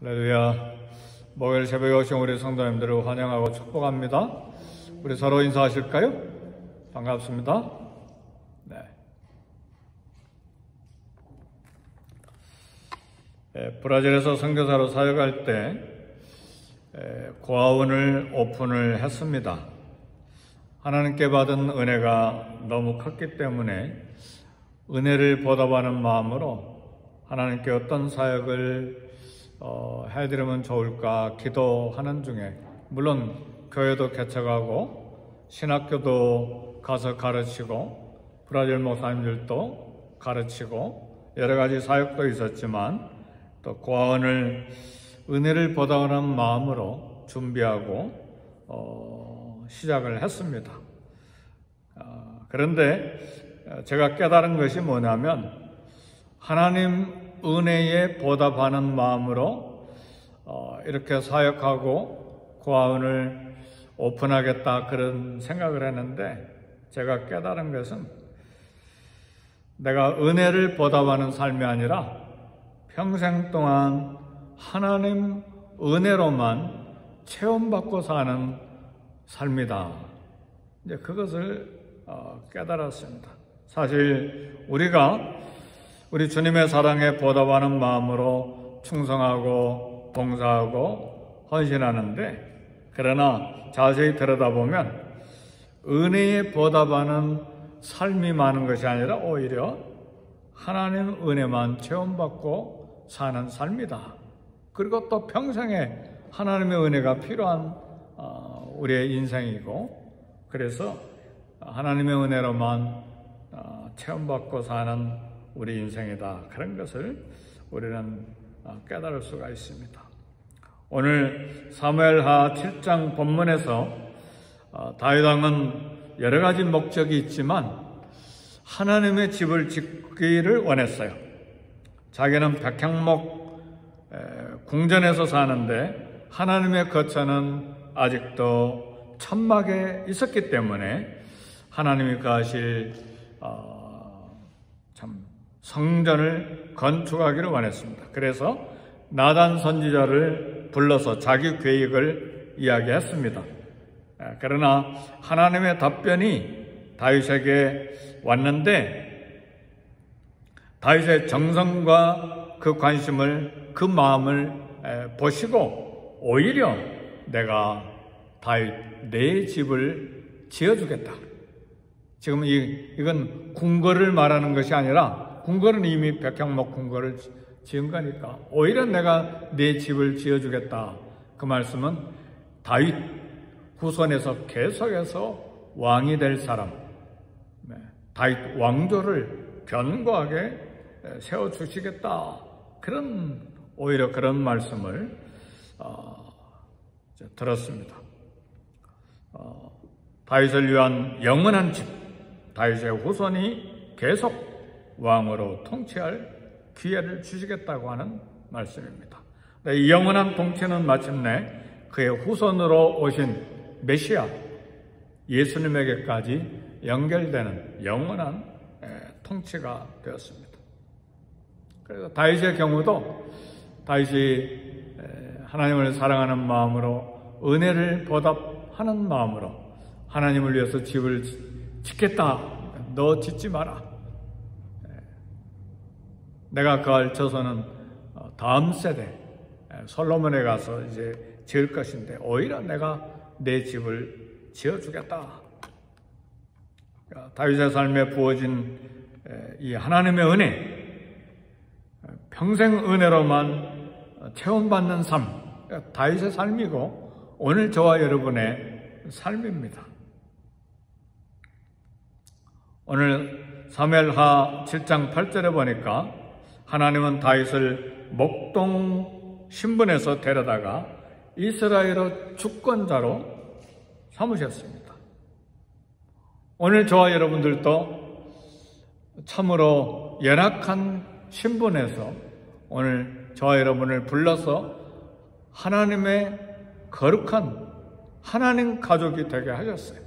할렐루야. 목요일 새벽에 오신 우리 성도님들을 환영하고 축복합니다. 우리 서로 인사하실까요? 반갑습니다. 브라질에서 선교사로 사역할 때 고아원을 오픈을 했습니다. 하나님께 받은 은혜가 너무 컸기 때문에 은혜를 보답하는 마음으로 하나님께 어떤 사역을 해드리면 좋을까 기도하는 중에, 물론 교회도 개척하고 신학교도 가서 가르치고 브라질 목사님들도 가르치고 여러 가지 사역도 있었지만, 또 고아원을 은혜를 보답하는 마음으로 준비하고 시작을 했습니다. 그런데 제가 깨달은 것이 뭐냐면, 하나님 은혜에 보답하는 마음으로 이렇게 사역하고 고아원을 오픈하겠다, 그런 생각을 했는데, 제가 깨달은 것은 내가 은혜를 보답하는 삶이 아니라 평생 동안 하나님 은혜로만 체험받고 사는 삶이다. 이제 그것을 깨달았습니다. 사실 우리가 우리 주님의 사랑에 보답하는 마음으로 충성하고 봉사하고 헌신하는데, 그러나 자세히 들여다보면 은혜에 보답하는 삶이 많은 것이 아니라 오히려 하나님 은혜만 체험받고 사는 삶이다. 그리고 또 평생에 하나님의 은혜가 필요한 우리의 인생이고, 그래서 하나님의 은혜로만 체험받고 사는 우리 인생이다. 그런 것을 우리는 깨달을 수가 있습니다. 오늘 사무엘하 7장 본문에서 다윗 왕은 여러 가지 목적이 있지만 하나님의 집을 짓기를 원했어요. 자기는 백향목 궁전에서 사는데 하나님의 거처는 아직도 천막에 있었기 때문에 하나님이 거하실 성전을 건축하기를 원했습니다. 그래서 나단 선지자를 불러서 자기 계획을 이야기했습니다. 그러나 하나님의 답변이 다윗에게 왔는데, 다윗의 정성과 그 관심을, 그 마음을 보시고 오히려 내가 다윗 내 집을 지어주겠다. 지금 이건 궁궐을 말하는 것이 아니라, 궁궐은 이미 백향목 궁궐을 지은 거니까 오히려 내가 내 집을 지어주겠다. 그 말씀은 다윗 후손에서 계속해서 왕이 될 사람, 다윗 왕조를 견고하게 세워주시겠다. 오히려 그런 말씀을 들었습니다. 다윗을 위한 영원한 집, 다윗의 후손이 계속 왕으로 통치할 기회를 주시겠다고 하는 말씀입니다. 이 영원한 통치는 마침내 그의 후손으로 오신 메시아 예수님에게까지 연결되는 영원한 통치가 되었습니다. 그래서 다윗의 경우도 다윗이 하나님을 사랑하는 마음으로, 은혜를 보답하는 마음으로 하나님을 위해서 집을 짓겠다. 너 짓지 마라. 내가 거할 처소는 다음 세대 솔로몬에 가서 이제 지을 것인데 오히려 내가 내 집을 지어주겠다. 다윗의 삶에 부어진 이 하나님의 은혜, 평생 은혜로만 체험받는 삶, 다윗의 삶이고 오늘 저와 여러분의 삶입니다. 오늘 사무엘하 7장 8절에 보니까 하나님은 다윗을 목동 신분에서 데려다가 이스라엘의 주권자로 삼으셨습니다. 오늘 저와 여러분들도 참으로 열악한 신분에서 오늘 저와 여러분을 불러서 하나님의 거룩한 하나님 가족이 되게 하셨어요.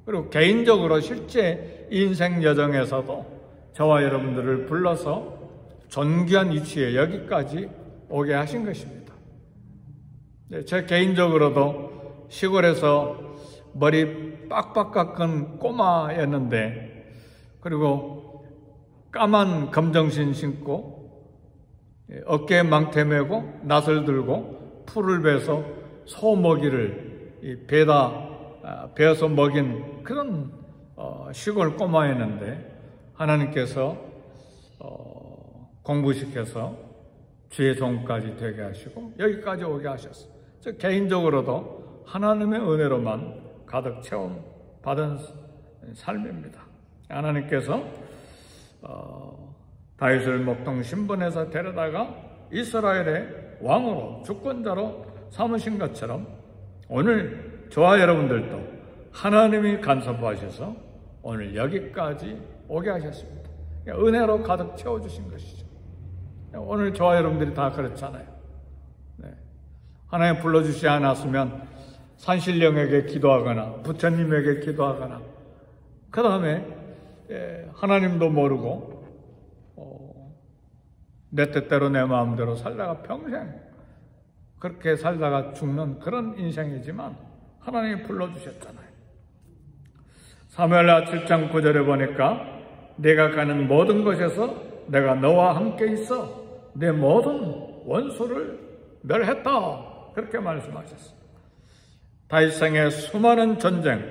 그리고 개인적으로 실제 인생 여정에서도 저와 여러분들을 불러서 존귀한 위치에 여기까지 오게 하신 것입니다. 제 개인적으로도 시골에서 머리 빡빡 깎은 꼬마였는데, 그리고 까만 검정신 신고 어깨에 망태 메고 낫을 들고 풀을 베서 소 먹이를 배에다 베어서 먹인 그런 시골 꼬마였는데, 하나님께서 공부시켜서 주의 종까지 되게 하시고 여기까지 오게 하셨어요. 저 개인적으로도 하나님의 은혜로만 가득 채움 받은 삶입니다. 하나님께서 다윗을 목동 신분에서 데려다가 이스라엘의 왕으로 주권자로 삼으신 것처럼 오늘 저와 여러분들도 하나님이 간섭하셔서 오늘 여기까지 오게 하셨습니다. 은혜로 가득 채워주신 것이죠. 오늘 저와 여러분들이 다 그렇잖아요. 하나님 불러주시지 않았으면 산신령에게 기도하거나 부처님에게 기도하거나, 그 다음에 하나님도 모르고 내 뜻대로 내 마음대로 살다가 평생 그렇게 살다가 죽는 그런 인생이지만 하나님이 불러주셨잖아요. 사무엘하 7장 9절에 보니까 내가 가는 모든 곳에서 내가 너와 함께 있어 내 모든 원수를 멸했다, 그렇게 말씀하셨어요. 다윗성의 수많은 전쟁,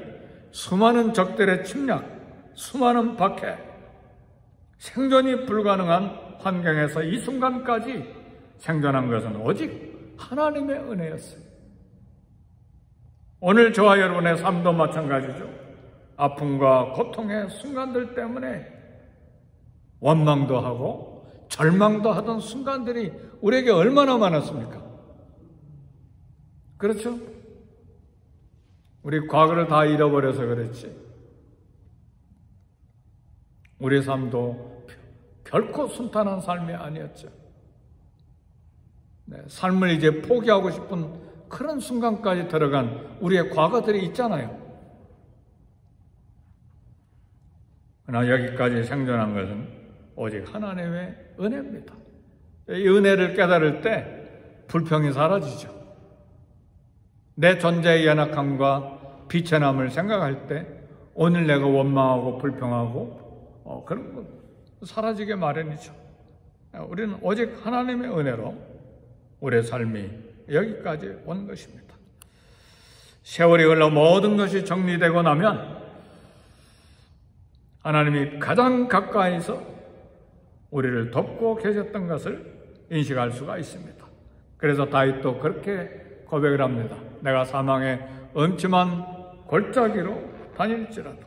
수많은 적들의 침략, 수많은 박해, 생존이 불가능한 환경에서 이 순간까지 생존한 것은 오직 하나님의 은혜였어요. 오늘 저와 여러분의 삶도 마찬가지죠. 아픔과 고통의 순간들 때문에 원망도 하고 절망도 하던 순간들이 우리에게 얼마나 많았습니까? 그렇죠? 우리 과거를 다 잃어버려서 그렇지, 우리 삶도 결코 순탄한 삶이 아니었죠. 삶을 이제 포기하고 싶은 그런 순간까지 들어간 우리의 과거들이 있잖아요. 그러나 여기까지 생존한 것은 오직 하나님의 은혜입니다. 이 은혜를 깨달을 때 불평이 사라지죠. 내 존재의 연약함과 비천함을 생각할 때 오늘 내가 원망하고 불평하고 그런 건 사라지게 마련이죠. 우리는 오직 하나님의 은혜로 우리의 삶이 여기까지 온 것입니다. 세월이 흘러 모든 것이 정리되고 나면 하나님이 가장 가까이서 우리를 돕고 계셨던 것을 인식할 수가 있습니다. 그래서 다윗도 그렇게 고백을 합니다. 내가 사망의 음침한 골짜기로 다닐지라도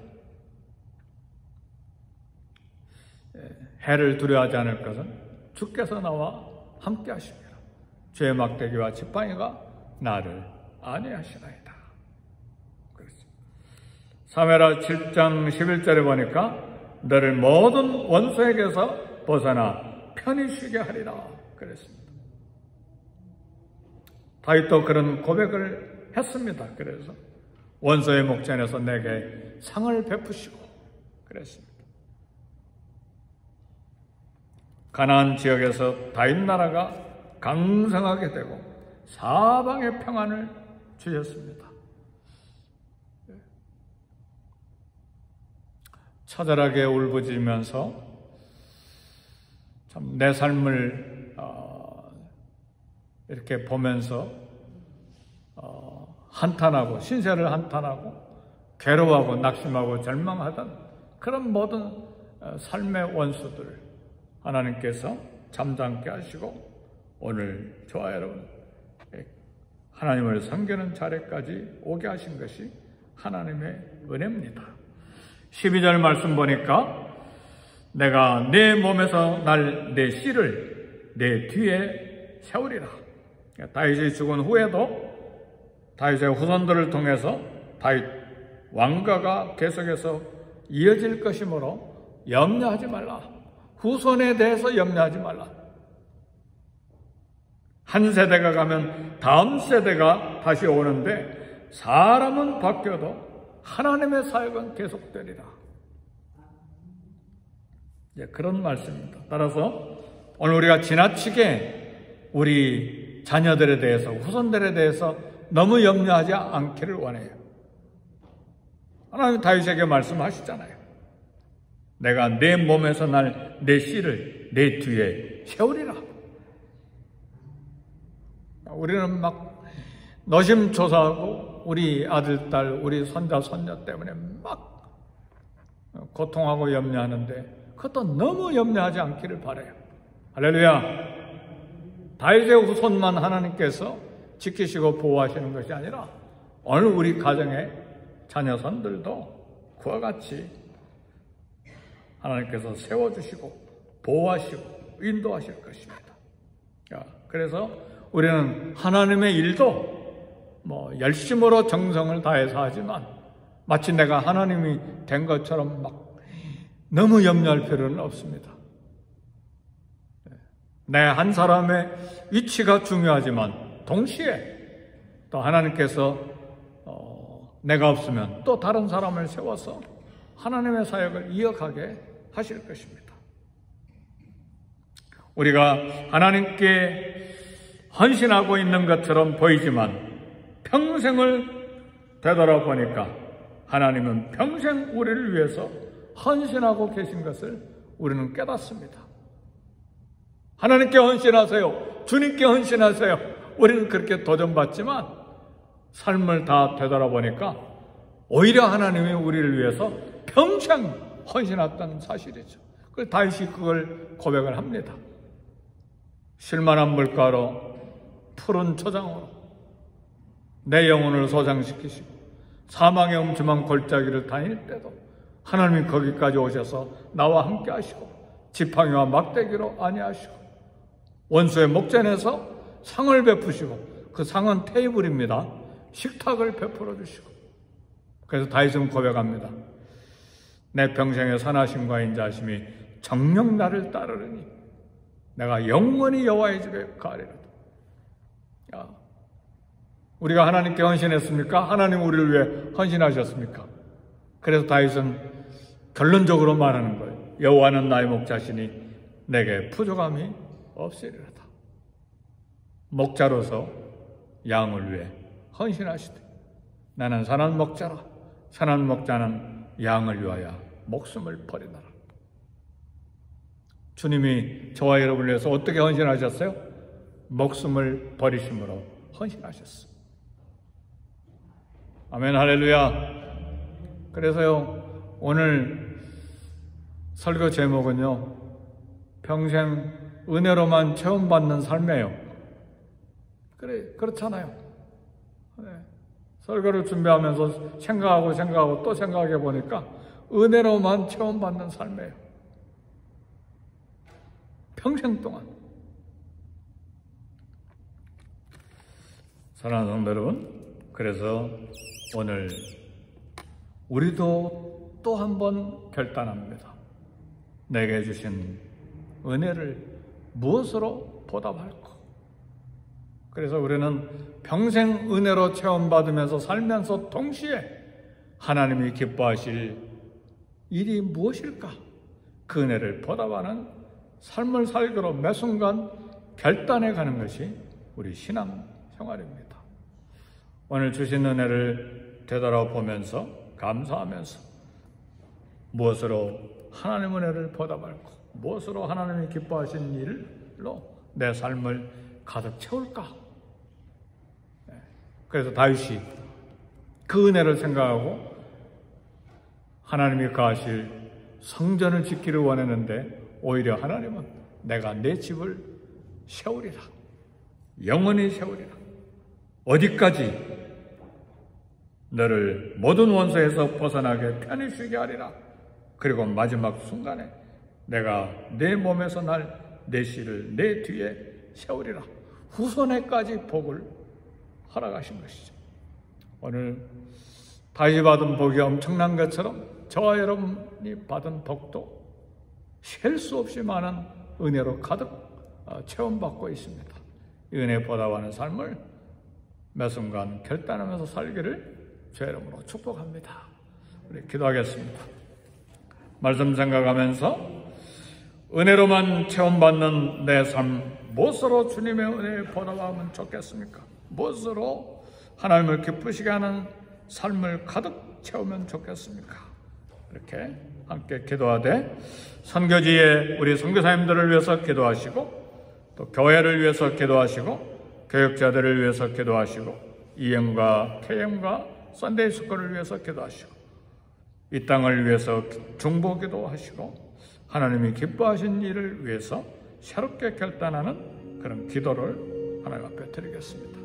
해를 두려워하지 않을 것은 주께서 나와 함께 하시리라. 죄의 막대기와 지팡이가 나를 안위하시나이다. 사무엘하 7장 11절에 보니까 너를 모든 원수에게서 벗어나 편히 쉬게 하리라 그랬습니다. 다윗도 그런 고백을 했습니다. 그래서 원수의 목전에서 내게 상을 베푸시고 그랬습니다. 가나안 지역에서 다윗 나라가 강성하게 되고 사방에 평안을 주셨습니다. 처절하게 울부짖으면서 참 내 삶을 이렇게 보면서 한탄하고 신세를 한탄하고 괴로워하고 낙심하고 절망하던 그런 모든 삶의 원수들 하나님께서 잠잠케 하시고 오늘 저와 여러분 하나님을 섬기는 자리까지 오게 하신 것이 하나님의 은혜입니다. 12절 말씀 보니까 내가 내 몸에서 날 내 씨를 내 뒤에 세우리라. 다윗이 죽은 후에도 다윗의 후손들을 통해서 다윗 왕가가 계속해서 이어질 것이므로 염려하지 말라. 후손에 대해서 염려하지 말라. 한 세대가 가면 다음 세대가 다시 오는데 사람은 바뀌어도 하나님의 사역은 계속되리라. 그런 말씀입니다. 따라서 오늘 우리가 지나치게 우리 자녀들에 대해서, 후손들에 대해서 너무 염려하지 않기를 원해요. 하나님 다윗에게 말씀하시잖아요. 내가 내 몸에서 날 내 씨를 내 뒤에 세우리라. 우리는 막 노심초사하고 우리 아들, 딸, 우리 손자, 손녀 때문에 막 고통하고 염려하는데 그것도 너무 염려하지 않기를 바라요. 할렐루야. 다윗의 후손만 하나님께서 지키시고 보호하시는 것이 아니라 오늘 우리 가정의 자녀선들도 그와 같이 하나님께서 세워주시고 보호하시고 인도하실 것입니다. 그래서 우리는 하나님의 일도 열심으로 정성을 다해서 하지만 마치 내가 하나님이 된 것처럼 막 너무 염려할 필요는 없습니다. 내 한 사람의 위치가 중요하지만 동시에 또 하나님께서 내가 없으면 또 다른 사람을 세워서 하나님의 사역을 이어가게 하실 것입니다. 우리가 하나님께 헌신하고 있는 것처럼 보이지만 평생을 되돌아보니까 하나님은 평생 우리를 위해서 헌신하고 계신 것을 우리는 깨닫습니다. 하나님께 헌신하세요. 주님께 헌신하세요. 우리는 그렇게 도전받지만 삶을 다 되돌아보니까 오히려 하나님이 우리를 위해서 평생 헌신했던 사실이죠. 그래서 다윗이 그걸 고백을 합니다. 실만한 물가로 푸른 초장으로 내 영혼을 소장시키시고 사망의 음침한 골짜기를 다닐 때도 하나님이 거기까지 오셔서 나와 함께 하시고 지팡이와 막대기로 안위하시고 원수의 목전에서 상을 베푸시고 그 상은 테이블입니다. 식탁을 베풀어 주시고 그래서 다윗은 고백합니다. 내 평생의 선하심과 인자하심이 정녕 나를 따르르니 내가 영원히 여호와의 집에 가리로다. 우리가 하나님께 헌신했습니까? 하나님 우리를 위해 헌신하셨습니까? 그래서 다윗은 결론적으로 말하는 거예요. 여호와는 나의 목자시니 내게 부족함이 없으리로다. 목자로서 양을 위해 헌신하시되 나는 선한 목자라. 선한 목자는 양을 위하여 목숨을 버리노라. 주님이 저와 여러분을 위해서 어떻게 헌신하셨어요? 목숨을 버리심으로 헌신하셨어요. 아멘, 할렐루야. 그래서요, 오늘 설교 제목은요, 평생 은혜로만 체험받는 삶이에요. 그렇잖아요. 네. 설교를 준비하면서 생각하고 또 생각해 보니까 은혜로만 체험받는 삶이에요. 평생 동안. 사랑하는 성도 여러분, 그래서 오늘 우리도 또 한 번 결단합니다. 내게 주신 은혜를 무엇으로 보답할까? 그래서 우리는 평생 은혜로 체험받으면서 살면서 동시에 하나님이 기뻐하실 일이 무엇일까? 그 은혜를 보답하는 삶을 살기로 매 순간 결단해 가는 것이 우리 신앙 생활입니다. 오늘 주신 은혜를 되돌아보면서 감사하면서 무엇으로 하나님 은혜를 보답할까? 무엇으로 하나님이 기뻐하신 일로 내 삶을 가득 채울까? 그래서 다윗이 그 은혜를 생각하고 하나님이 가하실 성전을 짓기를 원했는데 오히려 하나님은 내가 내 집을 세우리라. 영원히 세우리라. 어디까지? 너를 모든 원수에서 벗어나게 편히 쉬게 하리라. 그리고 마지막 순간에 내가 내 몸에서 내 씨를 내 뒤에 세우리라. 후손에까지 복을 허락하신 것이죠. 오늘 다윗이 받은 복이 엄청난 것처럼 저와 여러분이 받은 복도 셀 수 없이 많은 은혜로 가득 체험받고 있습니다. 이 은혜 보답하는 삶을 매 순간 결단하면서 살기를 주 이름으로 축복합니다. 우리 기도하겠습니다. 말씀 생각하면서 은혜로만 체험받는 내 삶 무엇으로 주님의 은혜에 보답하면 좋겠습니까? 무엇으로 하나님을 기쁘시게 하는 삶을 가득 채우면 좋겠습니까? 이렇게 함께 기도하되 선교지에 우리 선교사님들을 위해서 기도하시고 또 교회를 위해서 기도하시고 교역자들을 위해서 기도하시고 EM과 KM과 썬데이 스쿨을 위해서 기도하시고 이 땅을 위해서 중보기도 하시고 하나님이 기뻐하신 일을 위해서 새롭게 결단하는 그런 기도를 하나님 앞에 드리겠습니다.